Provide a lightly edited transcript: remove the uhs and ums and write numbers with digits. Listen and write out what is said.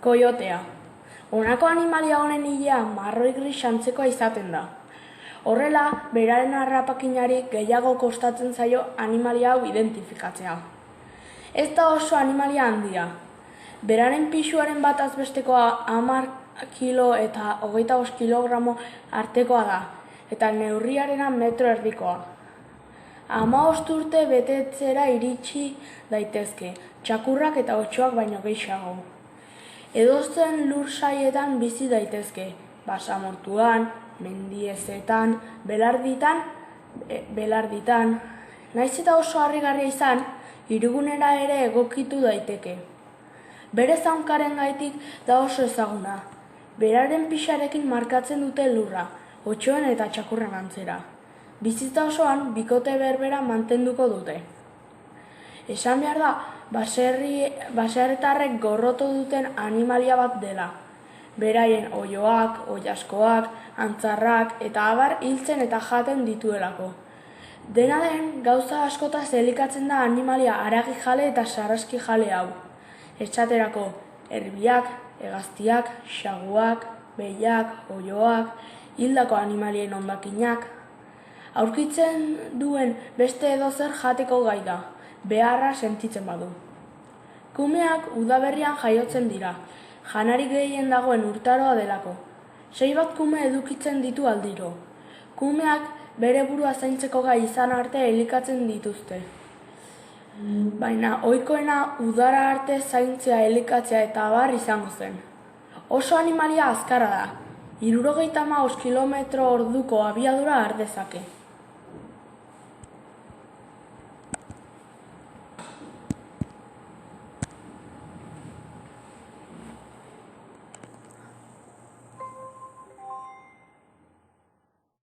Koiotea. Honako animalia honen ilea marroi gris antzekoa izaten da. Horrela, beraren harrapakinari gehiago kostatzen zaio animalia hau identifikatzea. Ez da oso animalia handia. Beraren pisuaren bataz bestekoa 10 kilo eta 25 kilogramo artekoa da, eta neurriarena metro erdikoa. 15 urte betetzera iritsi daitezke, txakurrak eta otsoak baino gehiago. Edozein lur saietan bizi daitezke, basamortuan, mendiezetan, belarditan. Nahiz eta oso harrigarria izan, hirigunera ere egokitu daiteke. Bere zaunkaren gaitik da oso ezaguna. Beraren pixarekin markatzen dute lurra, otsoen eta txakurren antzera. Bizitza osoan bikote berbera mantenduko dute. Esan behar da, baserritarrek gorroto duten animalia bat dela. Beraien oiloak, oilaskoak, antzarrak eta abar hiltzen eta jaten dituelako. Dena den, gauza askotaz elikatzen da animalia haragi jale eta sarraski jale hau. Esaterako, erbiak, hegaztiak, xaguak, behiak, oiloak, hildako animalien hondakinak. Aurkitzen duen beste edozer jateko gai da, beharra sentitzen badu. Kumeak udaberrian jaiotzen dira, janari gehien dagoen urtaroa delako. 6 bat kume edukitzen ditu aldiro. Kumeak bere burua zaintzeko gai izan arte elikatzen dituzte. Baina ohikoena udara arte zaintzea, elikatzea eta abar izango zen. Oso animalia azkarra da, 75 km/orduko abiadura har dezake.